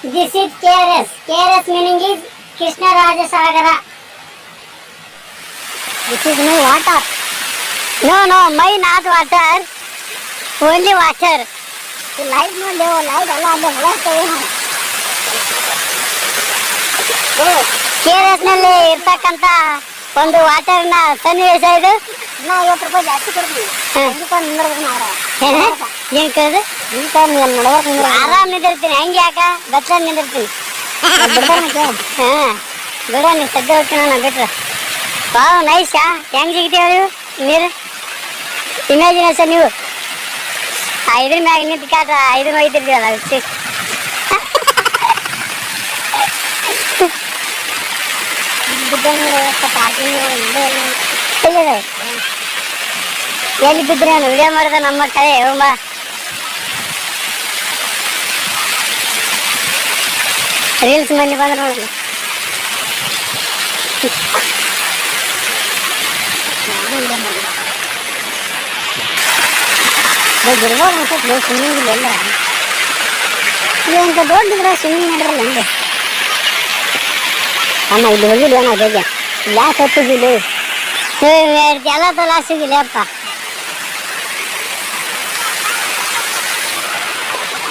This is KRS. KRS meaning is Krishna Raja Sagara. This is no water. No, my not water. Only water. The light no level, light Allah the first KRS ನಲ್ಲಿ ಇರ್ತಕ್ಕಂತ ಒಂದು water ನ ಸನ್ನಿವೇಶ ಇದು. ನಾ 50 ರೂಪಾಯಿ ಜಾಸ್ತಿ ಕೊಡ್ತೀನಿ. ನಿಂತ್ಕೊಂಡು ನಿಂದ್ರಬೇಕು ನಾವು. ಏನ್ ಕೇಳಿದ್ರೆ ಆರಾಮ್ ನಿಂದಿರ್ತೀನಿ. ಹೆಂಗೆ ಯಾಕ ಗಚ್ಚ ನಿಂದಿರ್ತೀನಿ. ಬಿಡ ನೀ ಸದ್ಯ ಹೋಗ್ತೀನಿ ನಾನು ಬಿಟ್ರೆ. Wow nice. ಹೆಂಗ್ ಸಿಗ್ತೀವಿ ನೀವು ನೀರು ಇಮ್ಯಾಜಿನೇಷನ್ ನೀವು ಇದ್ರ ಮ್ಯಾಗ ನಿಂತು ಕಾಟ ಇದನ್ನ ಒಯ್ತಿರ್ತೀವಲ್ಲ ಎಲ್ಲಿ ಬಿದ್ದರೆ ನಾನು ವಿಡಿಯೋ ಮಾಡಿದ ನಮ್ಮ ಕಡೆ ಹೋಗ್ಬಾ. ರೀಲ್ಸ್ ಮಂದಿ ಬಂದ್ರೆ ನೋಡಿ ಬಿಡ್ಬೋದು ಅನ್ಸತ್ತೆ ಸ್ವಿಮ್ಮಿಂಗ್ ಇಲ್ಲ ಎಲ್ಲ ಇಂಥ ದೊಡ್ಡ ಸ್ವಿಮ್ಮಿಂಗ್ ಮಾಡಿರಲ್ಲ ಹಂಗೆ ಅಮ್ಮ ಇಲ್ಲಿ ಹೋಗಿಲ್ಲ ನಾವು ಬೇಗ ಯಾಕೆ ಹತ್ತಿದ್ದಿಲ್ಲ ಎಲ್ಲ ತಲ ಸಿಗಿಲ್ಲ ಅಪ್ಪ.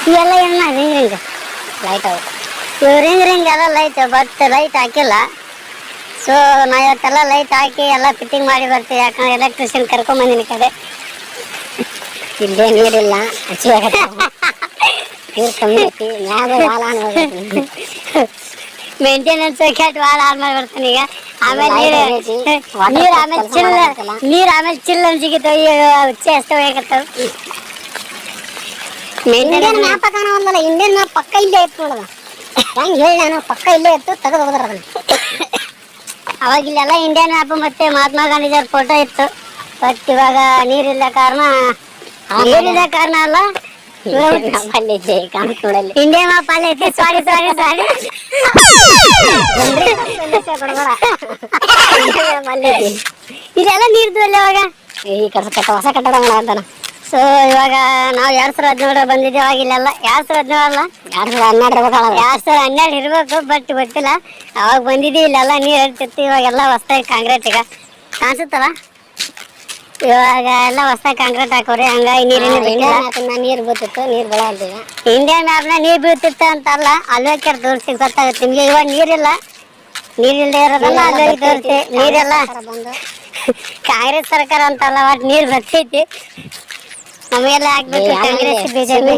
ಇವೆಲ್ಲ ಏನ ರಿಂಗ್ ರಿಂಗ್ ಲೈಟ್ ಅವು ಇವು ರಿಂಗ್ ಎಲ್ಲ ಲೈಟ್ ಬಟ್ ಲೈಟ್ ಹಾಕಿಲ್ಲ. ಸೊ ನಾ ಇವತ್ತೆಲ್ಲ ಲೈಟ್ ಹಾಕಿ ಎಲ್ಲ ಫಿಟ್ಟಿಂಗ್ ಮಾಡಿ ಬರ್ತೀವಿ. ಯಾಕಂದ್ರೆ ಎಲೆಕ್ಟ್ರಿಷಿಯನ್ ಕರ್ಕೊಂಬಂದಿನ ಕಡೆ ಇಲ್ಲೇ ನೀರಿಲ್ಲ ನೀರು ಕಮ್ಮಿ ಐತಿ ಮ್ಯಾಗ ವಾಲ ಮೇಂಟೆನೆನ್ಸ್ ಕೆಟ್ಟ ವಾಲ ಆನ್ ಮಾಡಿ ಬರ್ತಾನೆ ಈಗ. ಆಮೇಲೆ ನೀರು ಆಮೇಲೆ ಚಿಲ್ಲ ಅನ್ಸಿಗಿತ್ತು ಹುಚ್ಚೆ ಅಷ್ಟೇ ಹೋಗತ್ತಾವ. ಮೇಂಟೆನೆನ್ಸ್ ಮ್ಯಾಪ ಕಾಣವಲ್ಲ. ಇಂಡಿಯನ್ ಮ್ಯಾಪ್ ಪಕ್ಕ ಇಲ್ಲೇ ಇತ್ತು ನೋಡದ. ಹೆಂಗೆ ಹೇಳಿ ನಾನು ಪಕ್ಕ ಇಲ್ಲೇ ಇತ್ತು ತೆಗೆದು ಹೋದ್ರ ಅದನ್ನ. ಅವಾಗ ಇಲ್ಲೆಲ್ಲ ಇಂಡಿಯನ್ ಮ್ಯಾಪ್ ಮತ್ತೆ ಮಹಾತ್ಮ ಗಾಂಧೀಜಿಯವ್ರ ಫೋಟೋ ಇತ್ತು. ಬಟ್ ಇವಾಗ ನೀರಿಲ್ಲ ಕಾರಣ ಅಲ್ಲ ಇಂಡಿಯನ್ ಮ್ಯಾಪ್ ಅಲ್ಲಿ ಐತಿ. ಸಾರಿ ಇದೆಲ್ಲ ನೀರ್ದು ಅಲ್ಲ ಇವಾಗ ಈ ಕಟ್ಟ ಹೊಸ ಕಟ್ಟಡ ಅಂತಾನ. ಸೊ ಇವಾಗ ನಾವು 2017 ಬಂದಿದ್ದೇವೆ. ಅವಾಗ ಇಲ್ಲೆಲ್ಲ 2017 ಅಲ್ಲ 2012 ಇರ್ಬೇಕು ಬಟ್ ಗೊತ್ತಿಲ್ಲ. ಅವಾಗ ಬಂದಿದ್ದೀವಿ ಇಲ್ಲೆಲ್ಲ ನೀರು ಇರ್ತಿತ್ತು. ಇವಾಗೆಲ್ಲ ಹೊಸದಾಗಿ ಕಾಂಕ್ರೀಟ್ ಈಗ ಕಾಣಿಸುತ್ತಲ್ಲ. ಇವಾಗ ಎಲ್ಲ ಹೊಸದಾಗಿ ಕಾಂಕ್ರೀಟ್ ಹಾಕೋರಿ. ಹಂಗಾಗಿ ನೀರು ಬೀಳ್ತಿತ್ತು ನೀರು ಬೆಳೆಯಲ್ದಿಲ್ಲ. ಇಂಡಿಯನ್ ಮ್ಯಾಪ್ನ ನೀರು ಬೀಳ್ತಿತ್ತು ಅಂತಲ್ಲ ಅಲ್ವೇಕ್ಯಾರ ತೋರಿಸಿ ಗೊತ್ತಾಗುತ್ತೆ ನಿಮ್ಗೆ. ಇವಾಗ ನೀರಿಲ್ದೇ ಇರೋದಲ್ಲ ಅಲ್ಲೋಗಿ ತೋರಿಸಿ. ನೀರೆಲ್ಲ ಕಾಂಗ್ರೆಸ್ ಸರ್ಕಾರ ಅಂತಲ್ಲ ಒಟ್ಟು ನೀರು ಬರ್ತೈತಿ. ನಮಗೆಲ್ಲ ಹಾಕ್ಬೇಕು ಕಾಂಗ್ರೆಸ್ ಬಿಜೆಪಿ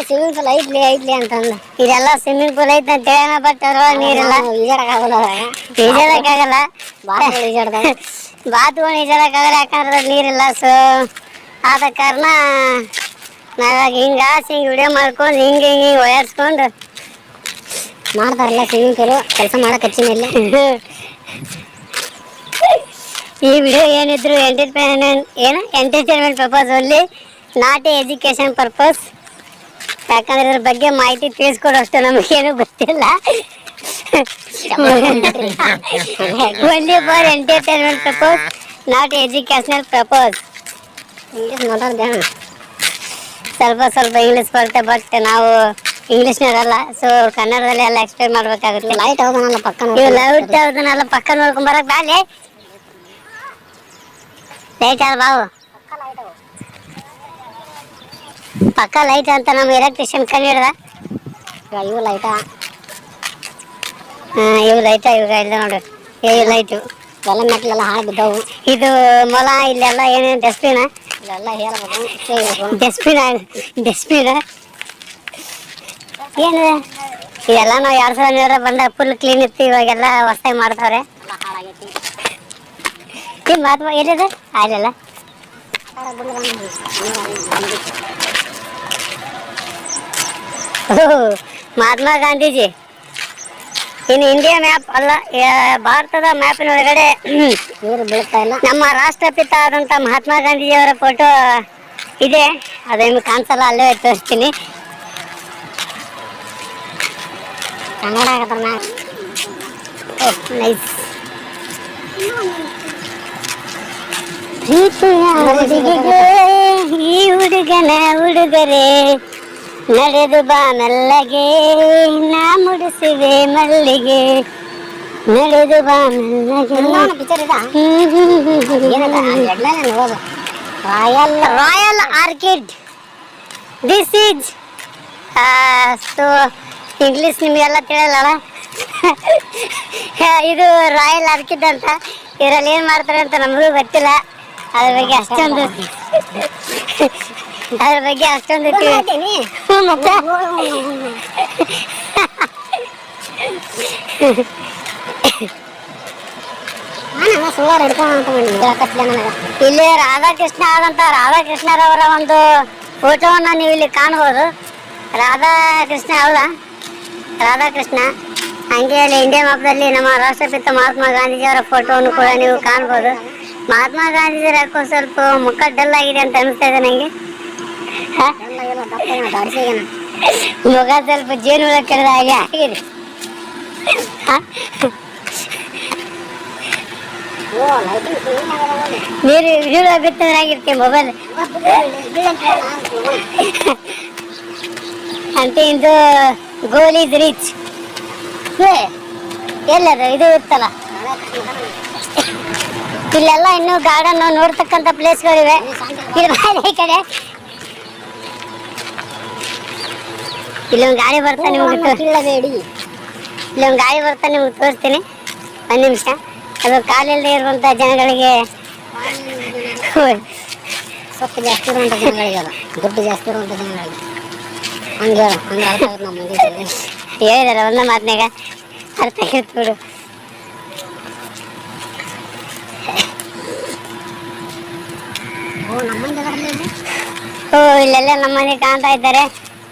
ಸ್ವಿಮ್ಮಿಂಗ್ ಪೂಲ್ ಐತ್ಲಿ ಅಂತಂದ. ಇದೆಲ್ಲ ಸ್ವಿಮ್ಮಿಂಗ್ ಪೂಲ್ ಐತೆ ಅಂತ ಹೇಳ ಬಟ್ ಅದ್ರೊಳಗೆ ನೀರಿಲ್ಲ. ಈಜಾಡಕ್ಕಾಗಲ್ಲ ಬಾತುಗಳು ಈಜಾಡಕ್ಕಾಗಲ್ಲ ಯಾಕಂದ್ರೆ ನೀರಿಲ್ಲ. ಸೊ ಆದ ಕಾರಣ ನಾವಾಗ ಹಿಂಗೆ ಆಸೆ ಹಿಂಗೆ ವಿಡಿಯೋ ಮಾಡ್ಕೊಂಡು ಹಿಂಗೆ ಓಡಾಡ್ಸ್ಕೊಂಡು ಮಾಡ್ತಾರಲ್ಲ ಸ್ವಿಮ್ಮಿಂಗ್ ಪೂಲು ಕೆಲಸ ಮಾಡಕ್ಕೆ ಹಚ್ಚಿನಿಲ್ಲ. ಈ ವಿಡಿಯೋ ಏನಿದ್ರು entertainment purpose only, not education purpose. ಯಾಕಂದ್ರೆ ಇದ್ರ ಬಗ್ಗೆ ಮಾಹಿತಿ ತಿಳಿಸ್ಕೊಡೋಷ್ಟು ನಮಗೇನು ಗೊತ್ತಿಲ್ಲ. Only for entertainment purpose, not educational purpose. ಸ್ವಲ್ಪ ಇಂಗ್ಲೀಷ್ ಬರುತ್ತೆ ಬಟ್ ನಾವು ಇಂಗ್ಲೀಷ್ನವರಲ್ಲ. ಸೊ ಕನ್ನಡದಲ್ಲಿ ಎಲ್ಲ ಎಕ್ಸ್ಪ್ಲೇನ್ ಮಾಡ್ಬೇಕಾಗುತ್ತೆ. ಲೈಟ್ ಹೌದನಲ್ಲ ಪಕ್ಕ ನೋಡ್ಕೊಂಬರಕ್ ಬಾಲಿ ಲೈಟ್ ಅದ ಬಾವು ಪಕ್ಕ ಲೈಟ್ ಅಂತ ನಮ್ಮ ಎಲೆಕ್ಟ್ರಿಷಿಯನ್ ಕಂಡು ಹಿಡ್ದ. ಇವು ಲೈಟಾ ಇವು ಲೈಟಾ ಇವಾಗ ಇಲ್ಲ ನೋಡ್ರಿ. ಇವು ಲೈಟು ಎಲ್ಲ ಮೆಟ್ಲೆಲ್ಲ ಹಾಳು ಬಿದ್ದವು. ಇದು ಮೊಲ ಇಲ್ಲೆಲ್ಲ ಏನೇನು ಡಸ್ಟ್ಬಿನ ಇಲ್ಲೆಲ್ಲ ಹೇಳ್ಬೇಕು. ಡಸ್ಟ್ಬಿನ ಏನು ಇದೆಲ್ಲ ನಾವು 2017 ಬಂದ ಫುಲ್ ಕ್ಲೀನ್ ಇತ್ತು. ಇವಾಗೆಲ್ಲ ಹೊಸದಾಗಿ ಮಾಡ್ತಾವ್ರೆ. ಮಹಾತ್ಮ ಎಲ್ಲಿದೆ ಅಲ್ಲೆಲ್ಲ ಮಹಾತ್ಮ ಗಾಂಧೀಜಿ ಇನ್ನು ಇಂಡಿಯಾ ಮ್ಯಾಪ್ ಅಲ್ಲ ಭಾರತದ ಮ್ಯಾಪಿನ ಒಳಗಡೆ ನೀರು ಬೀಳ್ತಾ ಇಲ್ಲ. ನಮ್ಮ ರಾಷ್ಟ್ರಪಿತ ಆದಂಥ ಮಹಾತ್ಮ ಗಾಂಧೀಜಿಯವರ ಫೋಟೋ ಇದೆ. ಅದೇನು ಕಾಣಿಸಲ್ಲ, ಅಲ್ಲೇ ತೋರಿಸ್ತೀನಿ. ಕನ್ನಡ ನೈಸ್. ಪ್ರೀತಿಯ ಹುಡುಗಿಗೆ ಈ ಹುಡುಗನ ಉಡುಗೊರೆ ನಡೆದು ಬಾ ಮೆಲ್ಲಗೆ ನಾ ಮುಡಿಸಿವೆ ಮಲ್ಲಿಗೆ ನಡೆದು ಬಾ ಮೆಲ್ಲಗೆ royal orchid this is so English ನಿಮಗೆಲ್ಲ ತಿಳಿಯಲ್ಲ ಇದು ರಾಯಲ್ ಆರ್ಕಿಡ್ ಅಂತ ಇದರಲ್ಲಿ ಏನು ಮಾಡ್ತಾರೆ ಅಂತ ನಮಗೂ ಗೊತ್ತಿಲ್ಲ ಅದ್ರ ಬಗ್ಗೆ ಅಷ್ಟೊಂದು ಮತ್ತೆ ಇಲ್ಲಿ ರಾಧಾಕೃಷ್ಣ ಆದಂತ ರಾಧಾಕೃಷ್ಣರವರ ಒಂದು ಫೋಟೋವನ್ನ ನೀವು ಇಲ್ಲಿ ಕಾಣಬಹುದು. ರಾಧಾಕೃಷ್ಣ ಅಲ್ಲ, ರಾಧಾಕೃಷ್ಣ. ಹಂಗೆ ಅಲ್ಲಿ ಇಂಡಿಯಾ ಮ್ಯಾಪ್ದಲ್ಲಿ ನಮ್ಮ ರಾಷ್ಟ್ರಪಿತ ಮಹಾತ್ಮ ಗಾಂಧೀಜಿಯವರ ಫೋಟೋವನ್ನು ಕೂಡ ನೀವು ಕಾಣಬಹುದು. ಮಹಾತ್ಮ ಗಾಂಧೀಜಿ ಯಾಕೋ ಸ್ವಲ್ಪ ಮುಖ ಡಲ್ ಆಗಿದೆ ಅಂತ ಅನಿಸ್ತಾ ಇದೆ ನನಗೆ. ಮುಖ ಸ್ವಲ್ಪ ಜೇನುಳ ಕೆಡದ ಹಾಗೆ ಆಗಿದೆ. ನೀರು ಬಿತ್ತಂದ್ರೆ ಆಗಿರ್ತೀವಿ ಮೊಬೈಲ್ ಅಂತ. ಇದು ಗೋಲ್ ಇಸ್ ರಿಚ್. ಎಲ್ಲದು ಇದು ಇರ್ತಲ್ಲ, ಇಲ್ಲೆಲ್ಲ ಇನ್ನೂ ಗಾರ್ಡನ್ ನೋಡ್ತಕ್ಕಂಥ ಪ್ಲೇಸ್ಗಳಿವೆ. ಈ ಕಡೆ ಇಲ್ಲೊಂದು ಗಾಡಿ ಬರ್ತಾ ನಿಮ್ಗೆ ಇಲ್ಲೊಂದು ಗಾಡಿ ಬರ್ತಾ ನಿಮ್ಗೆ ತೋರಿಸ್ತೀನಿ. ಒಂದು ನಿಮಿಷ. ಅದು ಕಾಲಿಲ್ಲದೆ ಇರುವಂಥ ಜನಗಳಿಗೆ ಸೊಪ್ಪು ಜಾಸ್ತಿ ಇರುವಂಥ ಜನಗಳಿಗೆ, ಅದ ದುಡ್ಡು ಜಾಸ್ತಿ ಇರುವಂಥ ಜನಗಳಿಗೆ ಹಂಗೆ ಹೇಳಿದಾರೆ ಒಂದ ಮಾತನಾಗ ಅರ್ಥ ಆಗಿತ್ತು ಬಿಡು. ಓ ಇಲ್ಲೆಲ್ಲ ನಮ್ಮನೆ ಕಾಣ್ತಾ ಇದ್ದಾರೆ.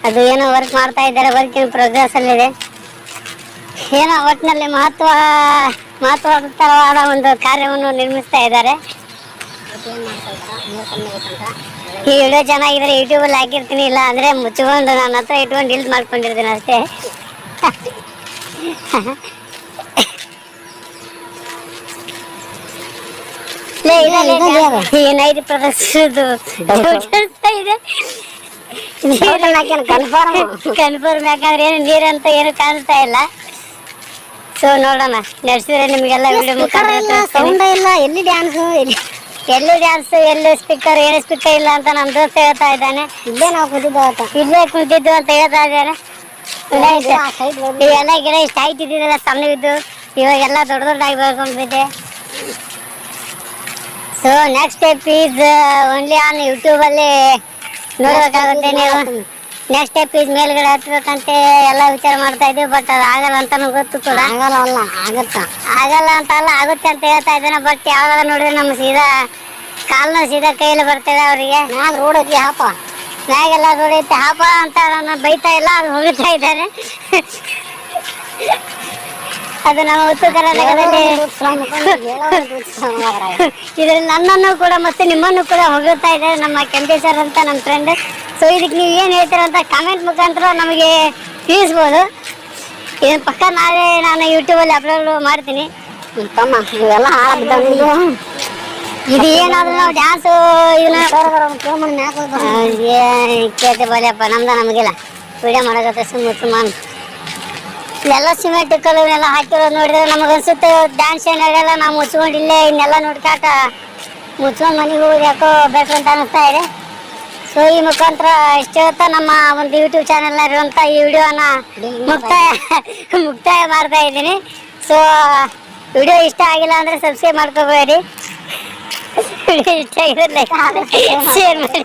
ಅದು ಏನೋ ವರ್ಕ್ ಮಾಡ್ತಾ ಇದ್ದಾರೆ, ವರ್ಕಿನ ಪ್ರೋಗ್ರೆಸ್ ಅಲ್ಲಿದೆ. ಏನೋ ಒಟ್ಟಿನಲ್ಲಿ ಮಹತ್ವಕರವಾದ ಒಂದು ಕಾರ್ಯವನ್ನು ನಿರ್ಮಿಸ್ತಾ ಇದ್ದಾರೆ. ಈ ವಿಡಿಯೋ ಚೆನ್ನಾಗಿದ್ರೆ ಯೂಟ್ಯೂಬಲ್ಲಿ ಹಾಕಿರ್ತೀನಿ, ಇಲ್ಲ ಅಂದರೆ ಮುಚ್ಕೊಂಡು ನನ್ನ ಹತ್ರ ಇಟ್ಕೊಂಡು ಡಿಲೀಟ್ ಮಾಡ್ಕೊಂಡಿರ್ತೀನಿ ಅಷ್ಟೇ. ನೈಟ್ ಪ್ರದರ್ಶನದ್ದು ಇದೆ. ಕನ್ಫರ್ಮ್ ಯಾಕಂದ್ರೆ ಏನು ನೀರಂತ ಏನು ಕಾಣಿಸ್ತಾ ಇಲ್ಲ. ಸೊ ನೋಡೋಣ, ನಡೆಸಿದ್ರೆ ನಿಮಗೆಲ್ಲ ವಿಡಿಯೋ ಮುಖಾಂತರ ಸೌಂಡ್ ಇಲ್ಲ. ಎಲ್ಲಿ ಡ್ಯಾನ್ಸು, ಎಲ್ಲಿ ಸ್ಪೀಕರ್, ಏನು ಸ್ಪೀಕರ್ ಇಲ್ಲ ಅಂತ ನಮ್ಮ ದೋಸ್ತ ಹೇಳ್ತಾ ಇದ್ದಾನೆ. ಇಲ್ಲೇ ನಾವು ಕುಂತಿದ್ದು ಅಂತ ಹೇಳ್ತಾ ಇದ್ದಾರೆ. ಇವೆಲ್ಲ ಗಿಡ ಇಷ್ಟು ಹೈಟ್ ಇದ್ದಿದ್ದೆಲ್ಲ ಸಣ್ಣವಿದ್ದು ಇವಾಗೆಲ್ಲ ದೊಡ್ಡದಾಗಿ ಬೆಳ್ಕೊಂಡ್ಬಿದ್ದೆ. So next step is only on ಯೂಟ್ಯೂಬಲ್ಲಿ ನೋಡ್ಬೇಕಾಗುತ್ತೆ ನೀವು. ನೆಕ್ಸ್ಟ್ ಸ್ಟೆಪ್ ಈಸ್ ಮೇಲ್ಗಡೆ ಹತ್ಬೇಕಂತ ಎಲ್ಲ ವಿಚಾರ ಮಾಡ್ತಾ ಇದ್ದೀವಿ. ಬಟ್ ಅದು ಆಗಲ್ಲ ಅಂತ ಗೊತ್ತು ಕೂಡ. ಆಗಲ್ಲ ಅಂತ ಅಲ್ಲ, ಆಗುತ್ತೆ ಅಂತ ಹೇಳ್ತಾ ಇದ್ದಾನೆ. ಬಟ್ ಯಾವಾಗ ನೋಡಿದ್ರೆ ನಮ್ಮ ಸೀದಾ ಕಾಲ್ನ ಸೀದಾ ಕೈಯಲ್ಲಿ ಬರ್ತೇವೆ ಅವರಿಗೆ. ರೋಡ್ ಐತಿ ಹಾಪ, ಮ್ಯಾಗೆಲ್ಲ ರೋಡ್ ಐತೆ ಹಾಪ ಅಂತ ನನ್ನ ಬೈತಾ ಇಲ್ಲ, ಅದು ಹೋಗ್ತಾ ಇದ್ದಾರೆ. ಅದು ನಮ್ಮ ಉತ್ತರ ಕರ್ನಾಟಕದಲ್ಲಿ ಇದ್ರಲ್ಲಿ ನನ್ನನ್ನು ಕೂಡ ಮತ್ತೆ ನಿಮ್ಮನ್ನು ಕೂಡ ಹೊಗಳ್ತಾ ಇದ್ದಾರೆ ನಮ್ಮ ಕೆಂಪೇಶ್ವರ್ ಅಂತ ನಮ್ಮ ಫ್ರೆಂಡ್. ಸೊ ಇದಕ್ಕೆ ನೀವು ಏನು ಹೇಳ್ತೀರ ಅಂತ ಕಾಮೆಂಟ್ ಮುಖಾಂತರ ನಮಗೆ ತಿಳಿಸ್ಬೋದು. ಇದನ್ನ ಪಕ್ಕ ನಾನು ಯೂಟ್ಯೂಬಲ್ಲಿ ಅಪ್ಲೋಡ್ ಮಾಡ್ತೀನಿ. ಇವೆಲ್ಲ ಇದು ಏನಾದ್ರು ನಾವು ಡ್ಯಾನ್ಸು ಇದನ್ನ ಕೇಳ್ತೆ ಬಲಿಯಪ್ಪ, ನಮಗಿಲ್ಲ ವಿಡಿಯೋ ಮಾಡೋಕತ್ತೆ ಸುಮಾರು. ಇಲ್ಲೆಲ್ಲ ಸಿಮೆಂಟ್ ಕಲ್ಲುನೆಲ್ಲ ಹಾಕಿರೋದು ನೋಡಿದ್ರೆ ನಮಗನ್ಸುತ್ತೆ ಡ್ಯಾನ್ಸ್ ಏನು ನಡೆಯಲ್ಲ. ನಾವು ಮುಚ್ಕೊಂಡಿಲ್ಲೇ ಇನ್ನೆಲ್ಲ ನೋಡ್ಕಾಟ ಮುಚ್ಕೊಂಡು ಮನೆಗೆ ಹೋಗೋದು ಯಾಕೋ ಬೆಟ್ರ್ ಅಂತ ಅನ್ನಿಸ್ತಾ ಇದೆ. ಸೊ ಈ ಮುಖಾಂತರ ಇಷ್ಟು ಹೇಳ್ತಾ ನಮ್ಮ ಒಂದು ಯೂಟ್ಯೂಬ್ ಚಾನೆಲ್ ಇರುವಂಥ ಈ ವಿಡಿಯೋನ ಮುಕ್ತಾಯ ಮಾಡ್ತಾ ಇದ್ದೀನಿ. ಸೊ ವಿಡಿಯೋ ಇಷ್ಟ ಆಗಿಲ್ಲ ಅಂದರೆ ಸಬ್ಸ್ಕ್ರೈಬ್ ಮಾಡ್ಕೋಬೇಡಿ. ವಿಡಿಯೋ ಇಷ್ಟ ಆಗಿದ್ರೆ ಶೇರ್ ಮಾಡಿ.